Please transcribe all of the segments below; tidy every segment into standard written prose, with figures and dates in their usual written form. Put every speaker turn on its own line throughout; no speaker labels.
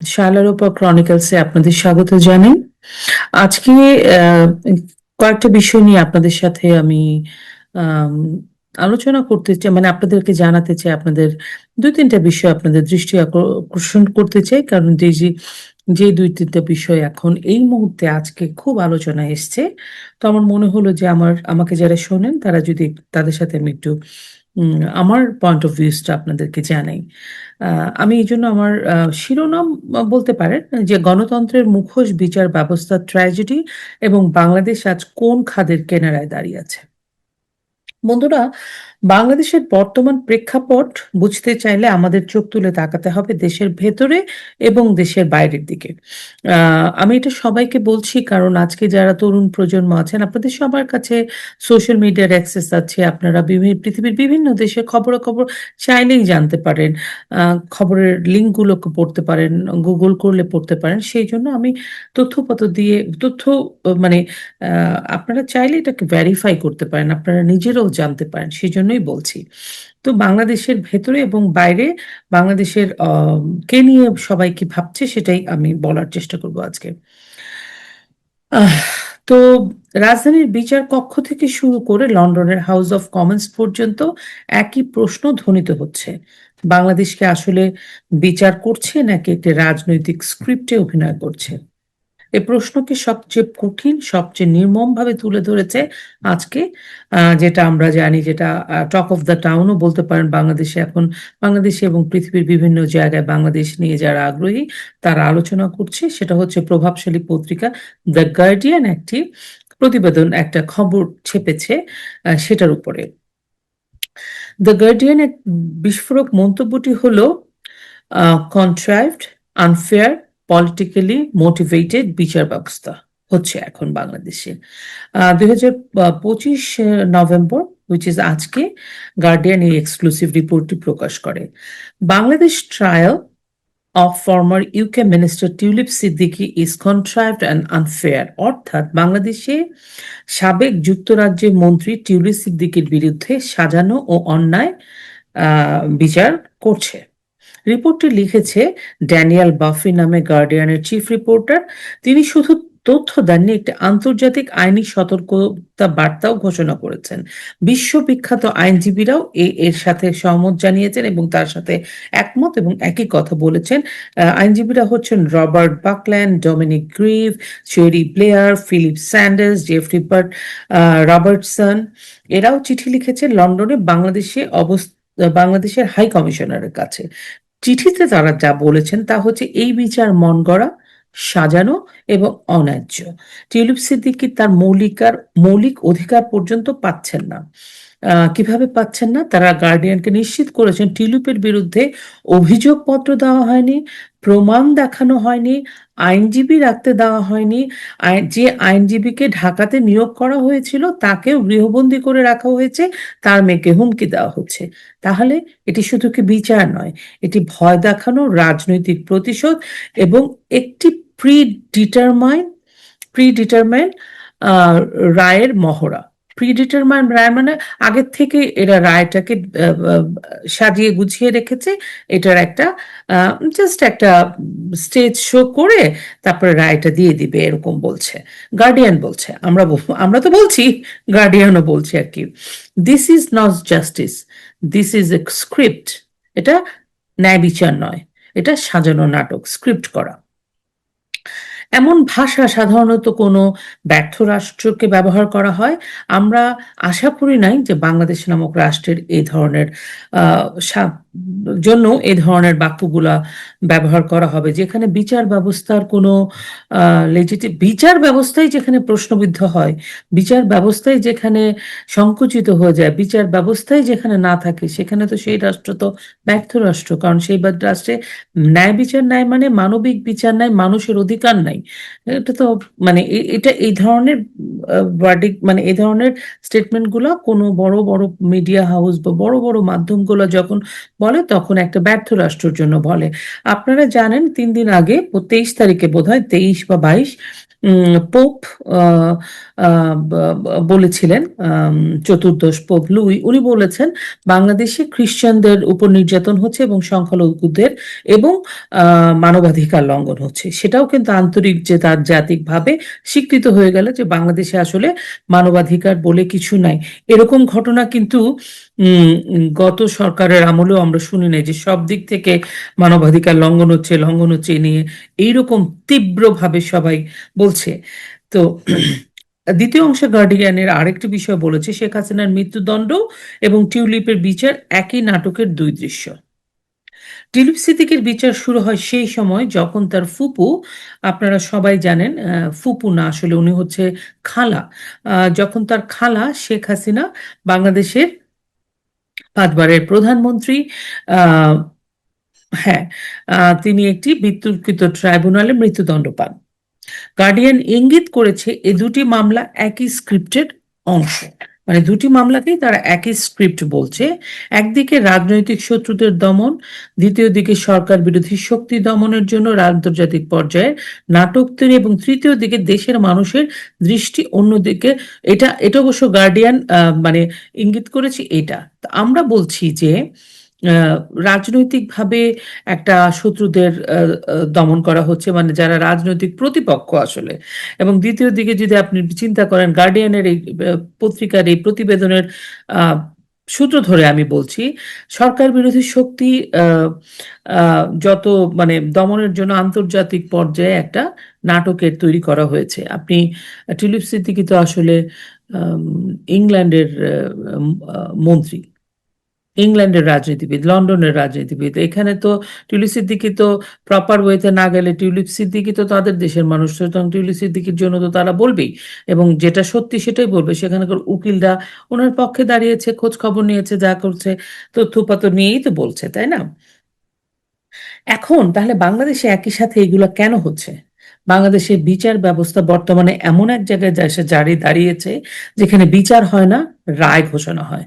শালারোপা ক্রনিকলসে আপনাদের স্বাগত জানাই। আজকে আহ, কয়েকটা বিষয় নিয়ে আপনাদের সাথে আমি আম, আলোচনা করতে চাই, মানে আপনাদেরকে জানাতে চাই, আপনাদের দুই তিনটা বিষয় আপনাদের দৃষ্টি আকর্ষণ করতে চাই, কারণ যে দুই তিনটা বিষয় এখন এই মুহূর্তে আজকে খুব আলোচনায় এসছে। তো আমার মনে হলো যে আমাকে যারা শোনেন তারা যদি তাদের সাথে আমি একটু আমার পয়েন্ট অফ ভিউসটা আপনাদেরকে জানাই। আমি এই জন্য আমার শিরোনাম বলতে পারেন যে গণতন্ত্রের মুখোশ বিচার ব্যবস্থা ট্র্যাজেডি এবং বাংলাদেশ আজ কোন খাদের কিনারায় দাঁড়িয়ে আছে। বন্ধুরা, বাংলাদেশের বর্তমান প্রেক্ষাপট বুঝতে চাইলে আমাদের চোখ তুলে তাকাতে হবে দেশের ভেতরে এবং দেশের বাইরের দিকে। আমি এটা সবাইকে বলছি কারণ আজকে যারা তরুণ প্রজন্ম আছেন, আপনাদের সবার কাছে সোশ্যাল মিডিয়ার অ্যাক্সেস আছে। আপনারা পৃথিবীর বিভিন্ন দেশের খবরাখবর চাইলেই জানতে পারেন। খবরের লিঙ্কগুলোকে পড়তে পারেন, গুগল করলে পড়তে পারেন। সেই জন্য আমি তথ্যপত্র দিয়ে তথ্য মানে আপনারা চাইলে এটাকে ভেরিফাই করতে পারেন, আপনারা নিজেরাও জানতে পারেন, সেই জন্যই বলছি। তো বাংলাদেশের ভেতরে এবং বাইরে বাংলাদেশের কে নিয়ে সবাই কি ভাবছে সেটাই আমি বলার চেষ্টা করব আজকে। আহ, তো রাজধানীর বিচার কক্ষ থেকে শুরু করে লন্ডনের হাউস অফ কমন্স পর্যন্ত একই প্রশ্ন ধ্বনিত হচ্ছে: বাংলাদেশকে আসলে বিচার করছে নাকি একটি রাজনৈতিক স্ক্রিপ্টে অভিনয় করছে? এই প্রশ্নকে সবচেয়ে কঠিন, সবচেয়ে নির্মমভাবে তুলে ধরেছে আজকে, যেটা আমরা জানি, যেটা টক অফ দ্য টাউনও বলতে পারেন বাংলাদেশে এখন। বাংলাদেশে এবং পৃথিবীর বিভিন্ন জায়গায় বাংলাদেশ নিয়ে যারা আগ্রহী তারা আলোচনা করছে, সেটা হচ্ছে প্রভাবশালী পত্রিকা দ্য গার্ডিয়ান একটি প্রতিবেদন, একটা খবর ছেপেছে সেটার উপরে। দ্য গার্ডিয়ান এক বিস্ফোরক মন্তব্যটি হলো কন্ট্রাইভড, আনফেয়ার, পলিটিক্যালি মোটিভেটেড বিচার ব্যবস্থা হচ্ছে এখন বাংলাদেশে। 2025 নভেম্বর, উইচ ইজ আজকে, গার্ডিয়ান এই এক্সক্লুসিভ রিপোর্টটি প্রকাশ করে। Bangladesh trial of former UK minister Tulip Siddiqui is contrived and unfair, অর্থাৎ বাংলাদেশে সাবেক যুক্তরাজ্যের মন্ত্রী টিউলিপ সিদ্দিকীর বিরুদ্ধে সাজানো ও অন্যায় বিচার করছে। রিপোর্টটি লিখেছে ড্যানিয়েল বাফি নামে গার্ডিয়ানের চিফ রিপোর্টার। তিনি শুধু তথ্য দেননি, একটি আন্তর্জাতিক আইনি সতর্কতা বার্তাও ঘোষণা করেছেন। বিশ্ববিখ্যাত আইনজীবীরাও এর সাথে সহমত জানিয়েছেন এবং তার সাথে একমত এবং একই কথা বলেছেন। আইনজীবীরা হচ্ছেন Robert Buckland, Dominic Grieve, Cherie Blair, Philip Sanders, Geoffrey Robertson. এরাও চিঠি লিখেছে লন্ডনে বাংলাদেশের হাই কমিশনারের কাছে। চিঠিতে তারা যা বলেছেন তা হচ্ছে এই বিচার মনগড়া, সাজানো এবং অন্যায্য। টিউলিপ সিদ্দিকী তার মৌলিক অধিকার পর্যন্ত পাচ্ছেন না। কিভাবে পাচ্ছেন না? তারা গার্ডিয়ানকে নিশ্চিত করেছেন টিউলিপের বিরুদ্ধে অভিযোগপত্র দেওয়া হয়নি, প্রমাণ দেখানো হয়নি, আইনজীবী রাখতে দেওয়া হয়নি। যে আইনজীবীকে ঢাকাতে নিয়োগ করা হয়েছিল তাকেও গৃহবন্দী করে রাখা হয়েছে, তার মেয়েকে হুমকি দেওয়া হচ্ছে। তাহলে এটি শুধু কি বিচার নয়, এটি ভয় দেখানো, রাজনৈতিক প্রতিশোধ এবং একটি প্রি ডিটারমাইন প্রিডিটারমাইন রায়ের মহড়া। প্রিডিটারমাইন রায় মানে আগের থেকে এরা রায়টাকে সাজিয়ে গুছিয়ে রেখেছে। এটার একটা জাস্ট একটা স্টেজ শো করে তারপরে রায়টা দিয়ে দিবে, এরকম বলছে গার্ডিয়ান। বলছে, আমরা তো বলছি, গার্ডিয়ানও বলছে আর কি। This is not justice, this is a script. এটা ন্যায় বিচার নয়, এটা সাজানো নাটক, স্ক্রিপ্ট করা। এমন ভাষা সাধারণত কোনো ব্যর্থ রাষ্ট্রকে ব্যবহার করা হয়। আমরা আশা করি নাই যে বাংলাদেশ নামক রাষ্ট্রের এই ধরনের জন্য এই ধরনের বাক্যগুলা ব্যবহার করা হবে, যেখানে বিচার ব্যবস্থার কোনো বিচার ব্যবস্থাই যেখানে প্রশ্নবিদ্ধ হয়, বিচার ব্যবস্থাই যেখানে সংকুচিত হয়ে যায়, বিচার ব্যবস্থাই যেখানে না থাকে, সেখানে তো সেই রাষ্ট্র তো ব্যর্থ রাষ্ট্র। কারণ সেই রাষ্ট্রে ন্যায় বিচার নাই, মানে মানবিক বিচার নাই, মানুষের অধিকার নাই। এটা তো মানে এটা এই ধরনের মানে এই ধরনের স্টেটমেন্ট গুলো কোনো বড় বড় মিডিয়া হাউস বা বড় বড় মাধ্যমগুলো যখন বলে তখন একটা ব্যর্থ রাষ্ট্রের জন্য বলে। আপনারা জানেন 3 দিন আগে, 23 তারিখে বোধহয়, 23 বা 22, পোপ আহ, বলেছিলেন, চতুর্দশ পোপ লুই, উনি বলেছেন বাংলাদেশে খ্রিস্টানদের উপর নির্যাতন হচ্ছে এবং সংখ্যালঘুদের এবং মানবাধিকার লঙ্ঘন হচ্ছে। সেটাও কিন্তু আন্তরিক যে তার জাতিকভাবে স্বীকৃত হয়ে গেল যে বাংলাদেশে আসলে মানবাধিকার বলে কিছু নাই। এরকম ঘটনা কিন্তু গত সরকারের আমলেও আমরা শুনি নাই যে সব দিক থেকে মানবাধিকার লঙ্ঘন হচ্ছে এ নিয়ে এইরকম তীব্রভাবে সবাই বলছে। তো দ্বিতীয় অংশে গার্ডিয়ানের আরেকটি বিষয় বলেছে, শেখ হাসিনার মৃত্যুদণ্ড এবং টিউলিপের বিচার একই নাটকের দুই দৃশ্য। টিউলিপ সিদ্দিকীর বিচার শুরু হয় সেই সময় যখন তার ফুপু, আপনারা সবাই জানেন ফুপু না, আসলে উনি হচ্ছে খালা, যখন তার খালা শেখ হাসিনা বাংলাদেশের 5 বারের প্রধানমন্ত্রী, আহ হ্যাঁ, তিনি একটি বিতর্কিত ট্রাইব্যুনালে মৃত্যুদণ্ড পান। গার্ডিয়ান ইঙ্গিত করেছে এ দুটি মামলা একই স্ক্রিপ্টের অংশ, মানে দুটি মামলাকেই তারা একই স্ক্রিপ্ট বলছে। একদিকে রাজনৈতিক শত্রুদের দমন, দ্বিতীয় দিকে সরকার বিরোধী শক্তি দমনের জন্য আন্তর্জাতিক পর্যায়ে নাটক তৈরি, এবং তৃতীয় দিকে দেশের মানুষের দৃষ্টি অন্যদিকে। এটা এটা অবশ্য গার্ডিয়ান মানে ইঙ্গিত করেছে এটা। আমরা বলছি যে আহ, রাজনৈতিকভাবে একটা শত্রুদের দমন করা হচ্ছে, মানে যারা রাজনৈতিক প্রতিপক্ষ আসলে। এবং দ্বিতীয় দিকে যদি আপনি চিন্তা করেন গার্ডিয়ানের এই পত্রিকার এই প্রতিবেদনের আহ, সূত্র ধরে আমি বলছি, সরকার বিরোধী শক্তি যত মানে দমনের জন্য আন্তর্জাতিক পর্যায়ে একটা নাটকের তৈরি করা হয়েছে। আপনি টিউলিপ সিদ্দিকী তো আসলে আম, ইংল্যান্ডের মন্ত্রী, ইংল্যান্ডের রাজনীতিবিদ, লন্ডনের রাজনীতিবিদ। এখানে তো টিউলিপ সিদ্দিকী তো প্রপার ওয়েতে না গেলে, টিউলিপ সিদ্দিকী তো তাদের দেশের মানুষ, সুতরাং টিউলিপ সিদ্দিকীর জন্য তো তারা বলবেই, এবং যেটা সত্যি সেটাই বলবে। সেখানকার উকিলরা ওনার পক্ষে দাঁড়িয়েছে, খোঁজ খবর নিয়েছে, যা করছে তথ্যপাত্র নিয়েই তো বলছে, তাই না? এখন তাহলে বাংলাদেশে একই সাথে এগুলো কেন হচ্ছে? বাংলাদেশের বিচার ব্যবস্থা বর্তমানে এমন এক জায়গায় যা এসে দাঁড়িয়েছে যেখানে বিচার হয় না, রায় ঘোষণা হয়।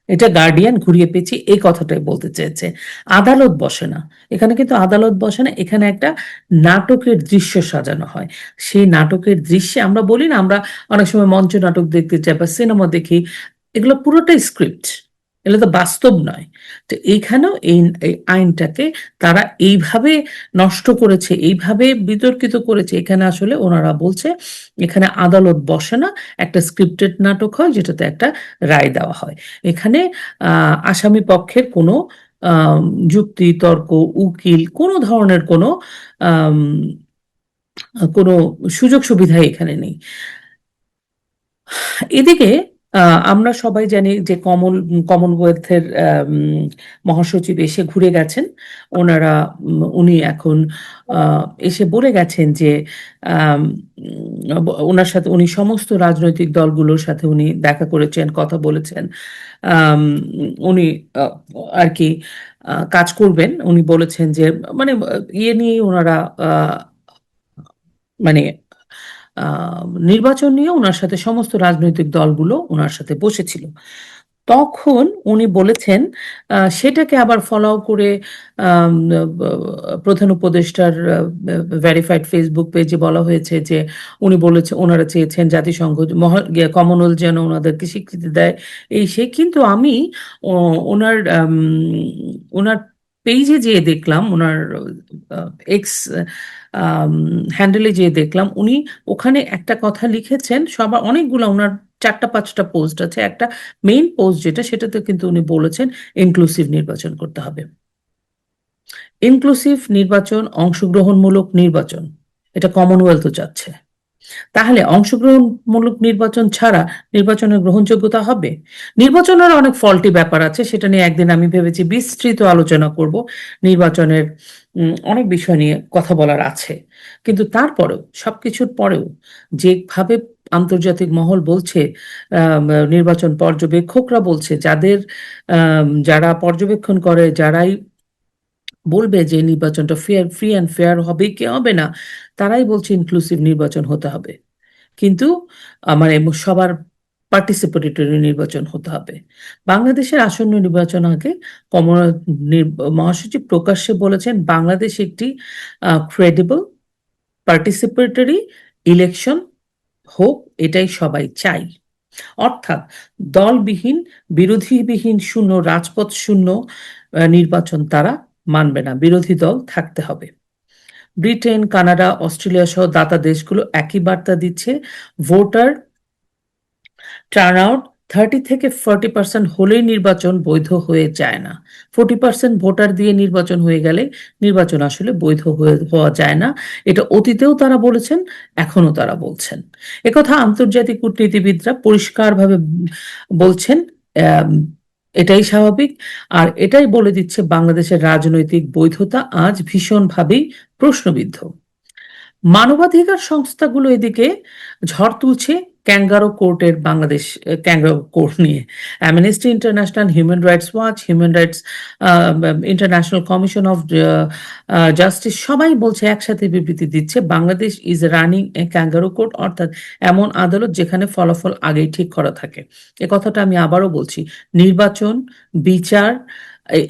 এটা গার্ডিয়ান ঘুরিয়ে পেঁচিয়ে এই কথাটাই বলতে চেয়েছে। আদালত বসে না এখানে, কিন্তু আদালত বসে না এখানে, একটা নাটকের দৃশ্য সাজানো হয়। সেই নাটকের দৃশ্যে আমরা বলি না, আমরা অনেক সময় মঞ্চ নাটক দেখতে চাই বা সিনেমা দেখি, এগুলো পুরোটাই স্ক্রিপ্ট, এগুলো তো বাস্তব নয়। তো এইখানেও এই আইনটাকে তারা এইভাবে নষ্ট করেছে, এইভাবে বিতর্কিত করেছে। এখানে আসলে ওনারা বলছে এখানে আদালত বসে না, একটা স্ক্রিপ্টেড নাটক হয় যেটাতে একটা রায় দেওয়া হয়। এখানে আসামি পক্ষের কোনো আম, যুক্তি তর্ক, উকিল, কোনো ধরনের আম, কোনো সুযোগ সুবিধা এখানে নেই। এদিকে আমরা সবাই জানি যে কমনওয়েলথের মহাসচিব এসে ঘুরে গেছেন। উনি এখন এসে বলে গেছেন যে আম, ওনার সাথে উনি সমস্ত রাজনৈতিক দলগুলোর সাথে উনি দেখা করেছেন, কথা বলেছেন। আম, উনি আহ, আর কি কাজ করবেন। উনি বলেছেন যে মানে ইয়ে নিয়ে ওনারা মানে নির্বাচন নিয়ে ওনার সাথে সমস্ত রাজনৈতিক দলগুলো ওনার সাথে বসেছিল। তখন উনি বলেছেন সেটাকে আবার ফলো করে আম, প্রধান উপদেষ্টার ভেরিফাইড ফেসবুক পেজে বলা হয়েছে যে ওনারা চেয়েছেন জাতিসংঘ কমনওয়েলথ যেন ওনাদেরকে স্বীকৃতি দেয়, এই সে। কিন্তু আমি ওনার ওনার পেজে যেয়ে দেখলাম, ওনার এক্স হ্যান্ডেলে যেয়ে দেখলাম, উনি ওখানে একটা কথা লিখেছেন। সবার অনেকগুলো, ওনার 4-5টা পোস্ট আছে, একটা মেইন পোস্ট যেটা, সেটাতে কিন্তু উনি বলেছেন ইনক্লুসিভ নির্বাচন করতে হবে। ইনক্লুসিভ নির্বাচন, অংশগ্রহণমূলক নির্বাচন, এটা কমনওয়েলথও চাচ্ছে। তাহলে অংশগ্রহণমূলক নির্বাচন ছাড়া নির্বাচনের গ্রহণযোগ্যতা হবে? নির্বাচনের অনেক ফল্টি ব্যাপার আছে, সেটা নিয়ে একদিন আমি ভেবেছি বিস্তৃত আলোচনা করব। নির্বাচনের অনেক বিষয় নিয়ে কথা বলার আছে। কিন্তু তারপরেও, সবকিছুর পরেও, যেভাবে আন্তর্জাতিক মহল বলছে, নির্বাচন পর্যবেক্ষকরা বলছে, যারা পর্যবেক্ষণ করে, যারাই বলবে যে নির্বাচনটা ফ্রি অ্যান্ড ফেয়ার হবে কি হবে না, তারাই বলছে ইনক্লুসিভ নির্বাচন হতে হবে। কিন্তু মানে সবার পার্টিসিপেটরি নির্বাচন হতে হবে। বাংলাদেশের আসন্ন নির্বাচন আগে মহাসচিব প্রকাশ্যে বলেছেন বাংলাদেশ একটি ক্রেডিবল, পার্টিসিপেটরি ইলেকশন হোক, এটাই সবাই চাই। অর্থাৎ দলবিহীন, বিরোধীবিহীন, শূন্য রাজপথ শূন্য নির্বাচন তারা মানবে না, বিরোধী দল থাকতে হবে। ব্রিটেন, কানাডা, অস্ট্রেলিয়া সহ দাতা দেশগুলো একই বার্তা দিচ্ছে। ভোটার টার্নআউট 30 থেকে 40% হলেই নির্বাচন বৈধ হয়ে যায় না। 40% ভোটার দিয়ে নির্বাচন হয়ে গেলে নির্বাচন আসলে বৈধ হওয়া যায় না। এটা অতীতেও তারা বলেছেন, এখনো তারা বলছেন। একথা আন্তর্জাতিক কূটনীতিবিদরা পরিষ্কারভাবে বলছেন। আম, এটাই স্বাভাবিক। আর এটাই বলে দিচ্ছে বাংলাদেশের রাজনৈতিক বৈধতা আজ ভীষণভাবেই প্রশ্নবিদ্ধ। মানবাধিকার সংস্থাগুলো এদিকে ঝড় তুলছে ক্যাঙ্গারো কোর্টের বাংলাদেশ ক্যাঙ্গারো কোর্ট নিয়ে। Amnesty international, human rights watch, human rights international commission of justice সবাই বলছে, একসাথে বিবৃতি দিচ্ছে, Bangladesh is running A kangaroo court, অর্থাৎ এমন আদালত যেখানে ফলাফল আগেই ঠিক করা থাকে। এ কথাটা আমি আবারও বলছি, নির্বাচন, বিচার,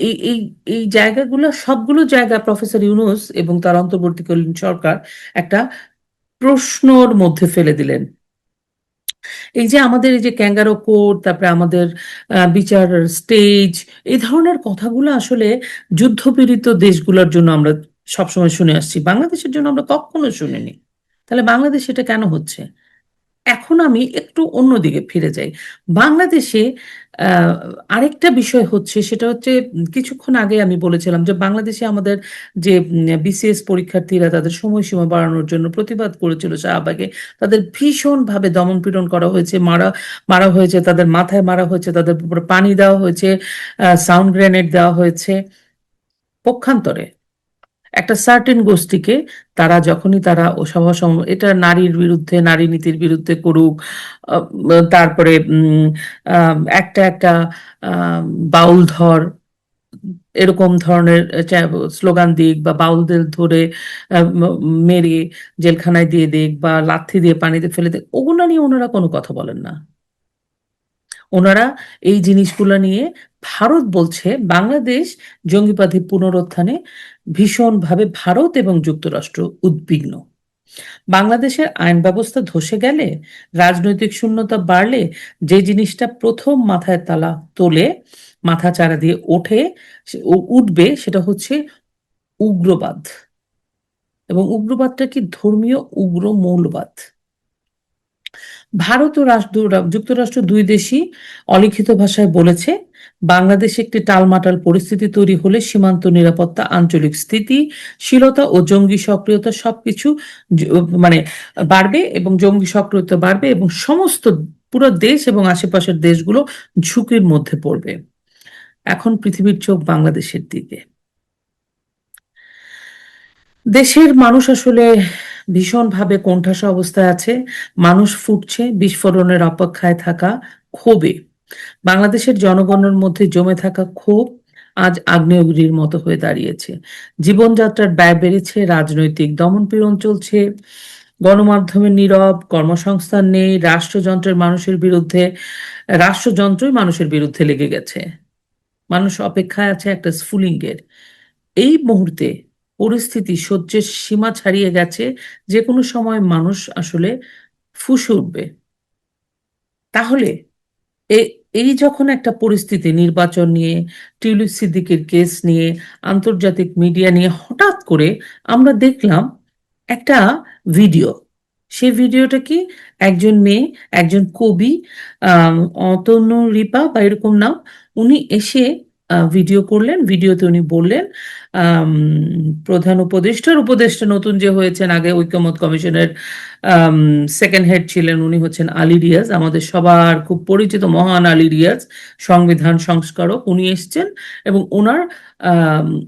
এই এই এই জায়গাগুলো, সবগুলো জায়গা প্রফেসর ইউনূস এবং তার অন্তর্বর্তীকালীন সরকার একটা প্রশ্নর মধ্যে ফেলে দিলেন। এই যে আমাদের এই যে ক্যাঙ্গারো কোর্ট, তারপরে আমাদের বিচার স্টেজ, এই ধরনের কথাগুলো আসলে যুদ্ধপীড়িত দেশগুলোর জন্য আমরা সবসময় শুনে আসছি, বাংলাদেশের জন্য আমরা কখনো শুনিনি। তাহলে বাংলাদেশ এটা কেন হচ্ছে? এখন আমি একটু অন্যদিকে ফিরে যাই। বাংলাদেশে আহ, আরেকটা বিষয় হচ্ছে, সেটা হচ্ছে কিছুক্ষণ আগে আমি বলেছিলাম যে বাংলাদেশে আমাদের যে বিসিএস পরীক্ষার্থীরা তাদের সময়সীমা বাড়ানোর জন্য প্রতিবাদ করেছিল শাহবাগে, তাদের ভীষণভাবে দমনপীড়ন করা হয়েছে, মারা মারা হয়েছে, তাদের মাথায় মারা হয়েছে, তাদের উপরে পানি দেওয়া হয়েছে, সাউন্ড গ্রেনেড দেওয়া হয়েছে। পক্ষান্তরে একটা সার্টেন গোষ্ঠীকে তারা যখনই তারা ও সভা এটা নারীর বিরুদ্ধে, নারী নীতির বিরুদ্ধে করুক, তারপরে একটা একটা আহ, বাউল ধর, এরকম ধরনের স্লোগান দিক, বা বাউলদের ধরে মেরে জেলখানায় দিয়ে দিক, বা লাথি দিয়ে পানিতে ফেলে দিক, ওগুলো নিয়ে ওনারা কোনো কথা বলেন না। ওনারা এই জিনিসগুলো নিয়ে, ভারত বলছে বাংলাদেশ জঙ্গিবাদী পুনরুত্থানে ভীষণভাবে ভারত এবং যুক্তরাষ্ট্র উদ্বিগ্ন। বাংলাদেশের আইন ব্যবস্থা ধসে গেলে, রাজনৈতিক শূন্যতা বাড়লে, যে জিনিসটা প্রথম মাথায় তালা তোলে, মাথা চারা দিয়ে ওঠে, উঠবে, সেটা হচ্ছে উগ্রবাদ। এবং উগ্রবাদটা কি? ধর্মীয় উগ্র মৌলবাদ। ভারত ও যুক্তরাষ্ট্র দুই দেশই অলিখিত ভাষায় বলেছে, বাংলাদেশে একটি টালমাটাল পরিস্থিতি তৈরি হলে সীমান্ত নিরাপত্তা, আঞ্চলিক স্থিতিশীলতা ও জঙ্গি সক্রিয়তা সবকিছু মানে বাড়বে, এবং জঙ্গি সক্রিয়তা বাড়বে, এবং সমস্ত পুরো দেশ এবং আশেপাশের দেশগুলো ঝুঁকির মধ্যে পড়বে। এখন পৃথিবীর চোখ বাংলাদেশের দিকে। দেশের মানুষ আসলে ভীষণভাবে কোণঠাসা অবস্থায় আছে। মানুষ ফুটছে বিস্ফোরণের অপেক্ষায় থাকা ক্ষোভে। বাংলাদেশের জনগণের মধ্যে জমে থাকা ক্ষোভ আজ আগ্নেয়গিরির মতো হয়ে দাঁড়িয়েছে। জীবনযাত্রার ব্যয় বেড়েছে, রাজনৈতিক দমনপীড়ন চলছে, গণমাধ্যমের নীরব, কর্মসংস্থান নেই, রাষ্ট্রযন্ত্রই মানুষের বিরুদ্ধে লেগে গেছে। মানুষ অপেক্ষায় আছে একটা স্ফুলিঙ্গের। এই মুহূর্তে পরিস্থিতি সহ্যের সীমা ছাড়িয়ে গেছে, যে কোনো সময় মানুষ আসলে ফুঁসে উঠবে। তাহলে এই যখন একটা পরিস্থিতি, নির্বাচন নিয়ে, টিউলিপ সিদ্দিকের কেস নিয়ে, আন্তর্জাতিক মিডিয়া নিয়ে, হঠাৎ করে আমরা দেখলাম একটা ভিডিও। সেই ভিডিওটা কি? একজন মেয়ে, একজন কবি, অতনু রিপা বা এরকম নাম, উনি এসে ভিডিও করলেন। ভিডিওতে উনি বললেন, আম, প্রধান উপদেষ্টার উপদেষ্টা নতুন যে হয়েছেন, আগে ঐকমত্য কমিশনের সেকেন্ড হেড ছিলেন, উনি হচ্ছেন আলী রিয়াজ, আমাদের সবার খুব পরিচিত মহান আলী রিয়াজ, সংবিধান সংস্কারক। উনি এসছেন এবং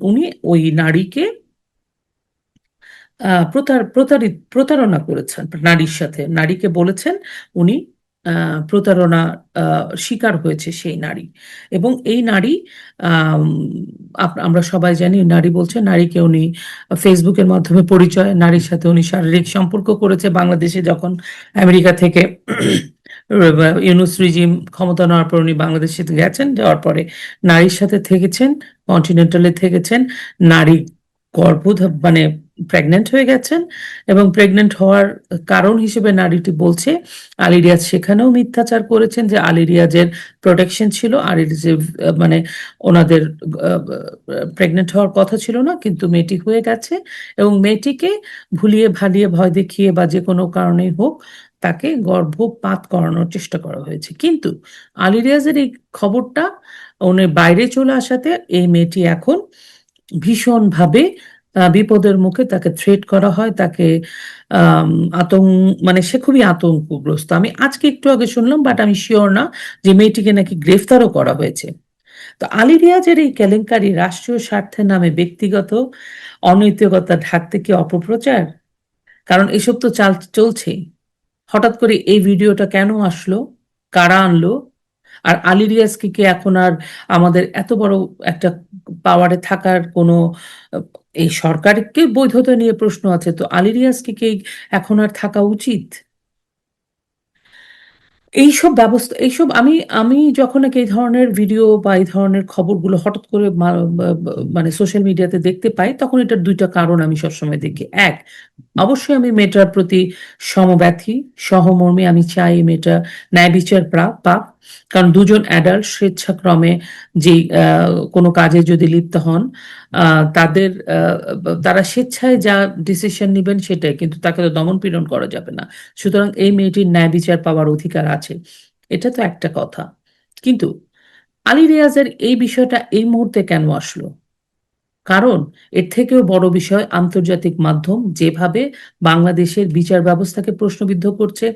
উনি ওই নারীকে প্রতারণা করেছেন নারীর সাথে। নারীকে বলেছেন উনি প্রতারণা শিকার হয়েছে সেই নারী। এবং এই নারী, আম, আমরা সবাই জানি, নারী বলছে, নারীকে উনি ফেসবুকের মাধ্যমে পরিচয়, নারীর সাথে উনি শারীরিক সম্পর্ক করেছে বাংলাদেশে, যখন আমেরিকা থেকে ইউনূস রিজিম ক্ষমতা নেওয়ার পর উনি বাংলাদেশে গেছেন, যাওয়ার পরে নারীর সাথে থেকেছেন, কন্টিনেন্টালে থেকেছেন, নারী মানে প্রেগনেন্ট হয়ে গেছেন এবং প্রেগনেন্ট হওয়ার কারণ হিসেবে নারীটি বলছে আলী রিয়াজ সেখানেও মিথ্যাচার করেছেন, যে আলী রিয়াজের প্রোটেকশন ছিল, আলী রিয়াজ মানে ওনাদের প্রেগনেন্ট হওয়ার কথা ছিল না, কিন্তু মেয়েটি হয়ে গেছে এবং মেয়েটিকে ভুলিয়ে ভালিয়ে ভয় দেখিয়ে বা যে কোনো কারণেই হোক তাকে গর্ভপাত করানোর চেষ্টা করা হয়েছে। কিন্তু আলী রিয়াজের এই খবরটা উনি বাইরে চলে আসাতে এই মেয়েটি এখন ভীষণভাবে বিপদের মুখে, তাকে থ্রেট করা হয়, তাকে আম, আতঙ্ক মানে সে খুবই আতঙ্কগ্রস্ত। আমি আজকে একটু আগে শুনলাম, বাট আমি শিওর না যে মেয়েটিকে নাকি গ্রেফতারও করা হয়েছে। তো আলী রিয়াজের এই কেলেঙ্কারি রাষ্ট্রীয় স্বার্থের নামে ব্যক্তিগত অনৈতিকতা ঢাকতে কি অপপ্রচার? কারণ এসব তো চলছেই। হঠাৎ করে এই ভিডিওটা কেন আসলো, কারা আনলো, আর আলী রিয়াজকে কি এখন আর আমাদের এত বড় একটা পাওয়ারে থাকার কোনো আহ, এই সরকারকে বৈধতা নিয়ে প্রশ্ন আছে, তো আলী রিয়াজকে কি এখন আর থাকা উচিত? এইসব ব্যবস্থা, এইসব আমি আমি যখন নাকি এই ধরনের ভিডিও বা এই ধরনের খবরগুলো হঠাৎ করে মানে সোশ্যাল মিডিয়াতে দেখতে পাই, তখন এটার দুইটা কারণ আমি সবসময় দেখি। এক, অবশ্যই আমি মেয়েটার প্রতি সমব্যথী, সহমর্মী, আমি চাই এই মেয়েটা ন্যায় বিচার পাক। কারণ দুজন অ্যাডাল্ট স্বেচ্ছাক্রমে যে কোনো কাজে যদি লিপ্ত হন, তাদের তারা স্বেচ্ছায় যা ডিসিশন নেবেন সেটাই, কিন্তু তাকে তো দমন পীড়ন করা যাবে না। সুতরাং এই মেয়েটির ন্যায় বিচার পাওয়ার অধিকার আছে, এটা তো একটা কথা। কিন্তু আলী রিয়াজের এই বিষয়টা এই মুহূর্তে কেন আসলো? কারণ এর থেকেও বড় বিষয়, আন্তর্জাতিক মাধ্যম যেভাবে বাংলাদেশের বিচার ব্যবস্থাকে প্রশ্নবিদ্ধ করছে,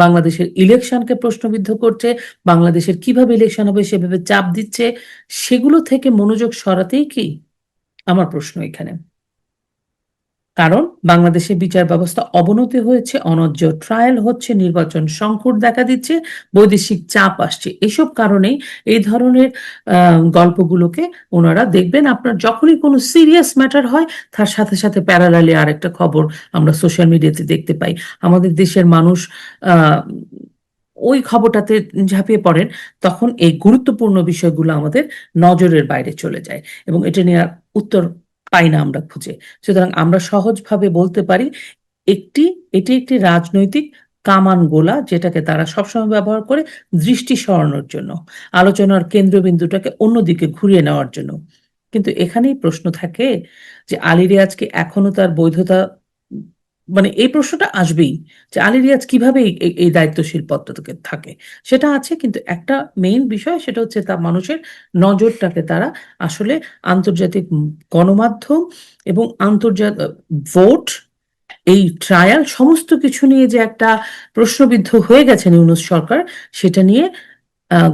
বাংলাদেশের ইলেকশনকে প্রশ্নবিদ্ধ করছে, বাংলাদেশের কিভাবে ইলেকশন হবে সেভাবে চাপ দিচ্ছে, সেগুলো থেকে মনোযোগ সরাতেই কি আমার প্রশ্ন এখানে। কারণ বাংলাদেশের বিচার ব্যবস্থা অবনতি হয়েছে, অনৈর্য ট্রায়াল হচ্ছে, নির্বাচন সংকট দেখা দিচ্ছে, বৈদেশিক চাপ আসছে, এসব কারণেই এই ধরনের গল্পগুলোকে ওনারা দেখবেন। আপনার যখনই কোনো সিরিয়াস ম্যাটার হয়, তার সাথে সাথে প্যারালালি আরেকটা খবর আমরা সোশ্যাল মিডিয়াতে দেখতে পাই। আমাদের দেশের মানুষ আহ ওই খবরটাতে ঝাঁপিয়ে পড়েন, তখন এই গুরুত্বপূর্ণ বিষয়গুলো আমাদের নজরের বাইরে চলে যায় এবং এটা নিয়ে আর উত্তর পাই না আমরা খুঁজে। সুতরাং আমরা সহজভাবে বলতে পারি, একটি এটি একটি রাজনৈতিক কামান গোলা, যেটাকে তারা সবসময় ব্যবহার করে দৃষ্টি সরানোর জন্য, আলোচনার কেন্দ্রবিন্দুটাকে অন্যদিকে ঘুরিয়ে নেওয়ার জন্য। কিন্তু এখানেই প্রশ্ন থাকে যে আলী রিয়াজকে এখনো তার বৈধতা, মানে এই প্রশ্নটা আসবেই যে আলী রিয়াজ কিভাবে এই দায়িত্বশীল পদটাকে থাকে। সেটা আছে, কিন্তু একটা মেইন বিষয় সেটা হচ্ছে তার মানুষের নজরটাকে তারা আসলে আন্তর্জাতিক গণমাধ্যম এবং আন্তর্জাতিক ভোট, এই ট্রায়াল, সমস্ত কিছু নিয়ে যে একটা প্রশ্নবিদ্ধ হয়ে গেছেন ইউনূস সরকার, সেটা নিয়ে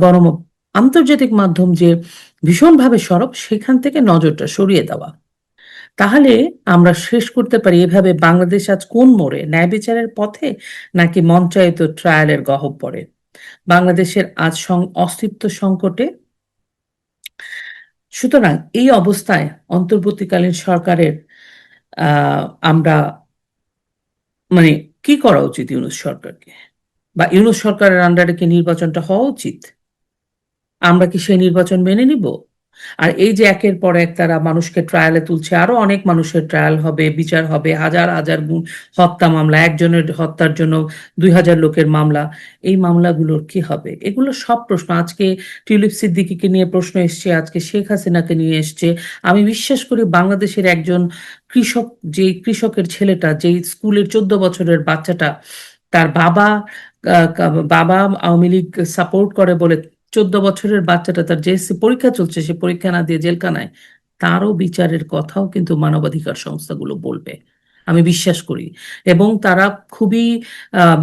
গণ আন্তর্জাতিক মাধ্যম যে ভীষণভাবে সরব, সেখান থেকে নজরটা সরিয়ে দেওয়া। তাহলে আমরা শেষ করতে পারি এভাবে, বাংলাদেশ আজ কোন মোড়ে, ন্যায় বিচারের পথে নাকি মঞ্চায়িত ট্রায়ালের গহ্বরে? বাংলাদেশের আজ অস্তিত্ব সংকটে। সুতরাং এই অবস্থায় অন্তর্বর্তীকালীন সরকারের আহ আমরা মানে কি করা উচিত ইউনূস সরকারকে, বা ইউনূস সরকারের আন্ডারে কি নির্বাচনটা হওয়া উচিত? আমরা কি সেই নির্বাচন মেনে নিব? আর এই যে একের পর এক তারা মানুষকে ট্রায়ালে তুলছে, আরো অনেক মানুষের ট্রায়াল হবে, বিচার হবে, হাজার হাজার গুণ হত্যা মামলা, একজনের হত্যার জন্য 2000 লোকের মামলা, এই মামলাগুলোর কি হবে? এগুলো সব প্রশ্ন। আজকে টিউলিপ সিদ্দিকীকে নিয়ে প্রশ্ন এসছে, আজকে শেখ হাসিনাকে নিয়ে এসছে। আমি বিশ্বাস করি বাংলাদেশের একজন কৃষক, যে কৃষকের ছেলেটা, যে স্কুলের 14 বছরের বাচ্চাটা, তার বাবা আওয়ামী লীগ সাপোর্ট করে বলে 14 বছরের বাচ্চাটা, তার যে পরীক্ষা চলছে সে পরীক্ষা না দিয়ে জেলখানায়, তারও বিচারের কথাও কিন্তু মানবাধিকার সংস্থাগুলো বলবে, আমি বিশ্বাস করি। এবং তারা খুবই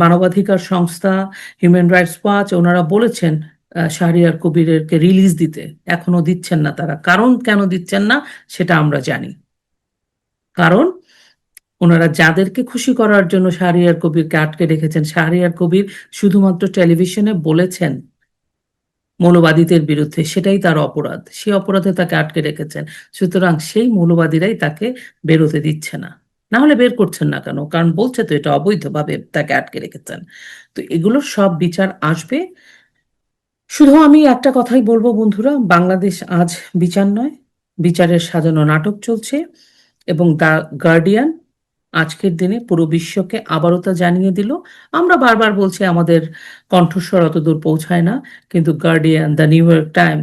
মানবাধিকার সংস্থা, হিউম্যান রাইটস ওয়াচ, ওনারা বলেছেন শাহরিয়ার কবিরকে রিলিজ দিতে। এখনো দিচ্ছেন না তারা, কারণ কেন দিচ্ছেন না সেটা আমরা জানি। কারণ ওনারা যাদেরকে খুশি করার জন্য শাহরিয়ার কবিরকে আটকে রেখেছেন, শাহরিয়ার কবির শুধুমাত্র টেলিভিশনে বলেছেন মৌলবাদীদের বিরুদ্ধে, সেটাই তার অপরাধ, সেই অপরাধে তাকে আটকে রেখেছেন। সুতরাং সেই মৌলবাদীরাই তাকে বেরোতে দিচ্ছে না। না হলে বের করছেন না কেন? কারণ বলছে তো এটা অবৈধভাবে তাকে আটকে রেখেছেন। তো এগুলোর সব বিচার আসবে। শুধু আমি একটা কথাই বলবো বন্ধুরা, বাংলাদেশ আজ বিচার নয়, বিচারের সাজানো নাটক চলছে। এবং দ্য গার্ডিয়ান আজকের দিনে পুরো বিশ্বকে আবারও তা জানিয়ে দিল। আমরা বারবার বলছি আমাদের কণ্ঠস্বর অতদূর পৌঁছায় না, কিন্তু guardian, the new York time,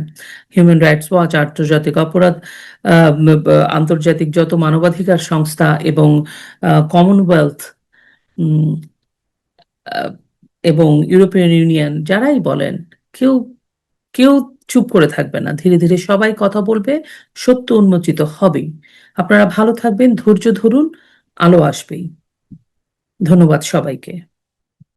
human rights watch, আন্তর্জাতিক অপরাধ, আন্তর্জাতিক যত মানবাধিকার সংস্থা এবং কমনওয়েলথ উম, আহ, এবং ইউরোপিয়ান ইউনিয়ন যারাই বলেন, কেউ কেউ চুপ করে থাকবে না। ধীরে ধীরে সবাই কথা বলবে, সত্য উন্মোচিত হবেই। আপনারা ভালো থাকবেন, ধৈর্য ধরুন, আলো আসবেই। ধন্যবাদ সবাইকে।